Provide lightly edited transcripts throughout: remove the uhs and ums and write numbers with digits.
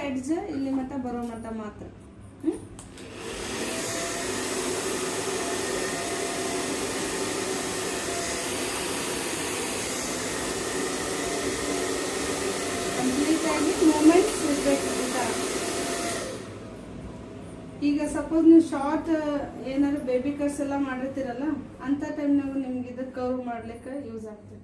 Edge ಇಲ್ಲಿ ಮಟ್ಟ ಬರೋ ಮಟ್ಟ ಮಾತ್ರ. ಕಂಪ್ಲೀಟ್ ಆಗಿ ಮೂಮೆಂಟ್ಸ್ ಇರಬೇಕು ಈ ಥರ. ಈಗ ಸಪೋಸ್ ನೀವು ಶಾರ್ಟ್ ಏನಾದ್ರು ಬೇಬಿ ಕಟ್ಸ್ ಎಲ್ಲ ಮಾಡಿರ್ತೀರಲ್ಲ, ಅಂತ ಟೈಮ್ನಾಗ ನಿಮ್ಗೆ ಇದು ಕರ್ವ್ ಮಾಡ್ಲಿಕ್ಕೆ ಯೂಸ್ ಆಗ್ತೈತಿ.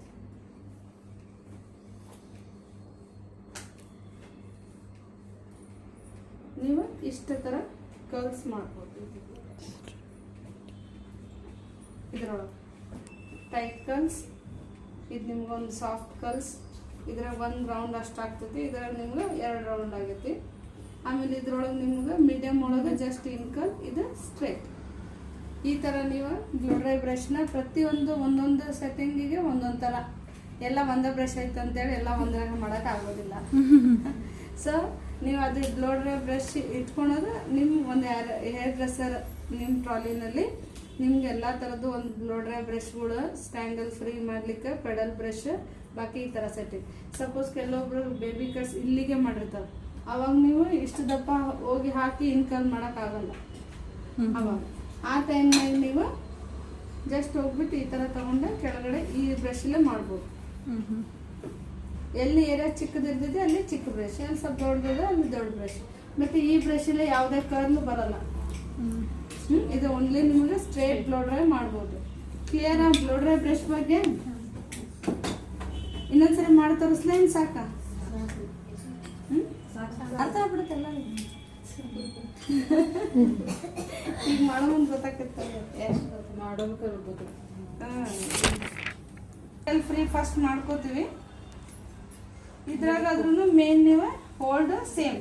ನೀವು ಇಷ್ಟ ತರ ಕರ್ಲ್ಸ್ ಮಾಡ್ಬೋದು. ಇದ್ರೊಳಗೆ ಟೈಟ್ ಕರ್ಲ್ಸ್, ಇದು ನಿಮ್ಗೆ ಒಂದು ಸಾಫ್ಟ್ ಕರ್ಲ್ಸ್. ಇದ್ರಾಗ 1 ರೌಂಡ್ ಅಷ್ಟು ಆಗ್ತೈತಿ, ಇದ್ರಾಗ ನಿಮ್ಗೆ 2 ರೌಂಡ್ ಆಗೈತಿ. ಆಮೇಲೆ ಇದ್ರೊಳಗೆ ನಿಮ್ಗೆ ಮೀಡಿಯಮ್ ಒಳಗೆ ಜಸ್ಟ್ ಇನ್ಕಲ್, ಇದು ಸ್ಟ್ರೇಟ್. ಈ ಥರ ನೀವು ಬ್ಲೋ ಡ್ರೈ ಬ್ರಷ್ನ ಪ್ರತಿಯೊಂದು ಒಂದೊಂದು ಸೆಟ್ಟಿಂಗಿಗೆ ಒಂದೊಂದು ಥರ, ಎಲ್ಲ ಒಂದೇ ಬ್ರಷ್ ಐತೆ ಅಂತೇಳಿ ಎಲ್ಲ ಒಂದ್ರಾಗ ಮಾಡೋಕೆ ಆಗೋದಿಲ್ಲ. ಸೊ ನೀವು ಅದು ಬ್ಲೋ ಡ್ರೈ ಬ್ರಷ್ ಇಟ್ಕೊಳೋದು ನಿಮ್ಮ ಒಂದು ಹೇರ್ ಡ್ರೆಸ್ಸರ್ ನಿಮ್ಮ ಟ್ರಾಲಿನಲ್ಲಿ ನಿಮ್ಗೆ ಎಲ್ಲ ಥರದ್ದು ಒಂದು ಬ್ಲೋ ಡ್ರೈ ಬ್ರಷ್ಗಳು, ಸ್ಟ್ಯಾಂಗಲ್ ಫ್ರೀ ಮಾಡಲಿಕ್ಕೆ ಪೆಡಲ್ ಬ್ರಷ್, ಬಾಕಿ ಈ ಥರ ಸೆಟ್ಟಿಂಗ್. ಸಪೋಸ್ ಕೆಲವೊಬ್ರು ಬೇಬಿ ಕಟ್ಸ್ ಇಲ್ಲಿಗೆ ಮಾಡಿರ್ತಾರೆ, ಅವಾಗ ನೀವು ಇಷ್ಟು ದಪ್ಪ ಹೋಗಿ ಹಾಕಿ ಇನ್ಕಲ್ ಮಾಡೋಕ್ಕಾಗಲ್ಲ. ಅವಾಗ ಆ ಟೈಮ್ನಾಗ ನೀವು ಜಸ್ಟ್ ಹೋಗ್ಬಿಟ್ಟು ಈ ಥರ ತಗೊಂಡು ಕೆಳಗಡೆ ಈ ಬ್ರಷಲ್ಲೇ ಮಾಡ್ಬೋದು. ಎಲ್ಲಿ ಏರಿಯಾ ಚಿಕ್ಕದಿರ್ತದೆ ಅಲ್ಲಿ ಚಿಕ್ಕ ಬ್ರಷ್, ಎಲ್ಲಿ ಸ್ವಲ್ಪ ದೊಡ್ಡದ ಅಲ್ಲಿ ದೊಡ್ಡ ಬ್ರಷ್. ಮತ್ತು ಈ ಬ್ರಷಲ್ಲೇ ಯಾವುದೇ ಕರ್ಲು ಬರಲ್ಲ. ಇದು ಓನ್ಲಿ ನಿಮಗೆ ಸ್ಟ್ರೇಟ್ ಬ್ಲೋ ಡ್ರೈ ಮಾಡ್ಬೋದು. ಕ್ಲಿಯರ್ ಆ ಬ್ಲೋ ಡ್ರೈ ಬ್ರಷ್ ಬಗ್ಗೆ? ಇನ್ನೊಂದ್ಸರಿ ಮಾಡಿ ತೋರಿಸ್ಲೇ ಏನು ಸಾಕಾ? ಅರ್ಥ ಆಗ್ಬಿಡುತ್ತಲ್ಲ ಈಗ ಮಾಡೋ ಮುಂದೆ ಗೊತ್ತಾಗ್ತದೆ ಮಾಡೋದು. ಫ್ರೀ ಫಸ್ಟ್ ಮಾಡ್ಕೋತೀವಿ. ಇದ್ರಾಗಾದ್ರೂ ಮೇನ್ ನೀವು ಹೋಲ್ಡ್ ಸೇಮ್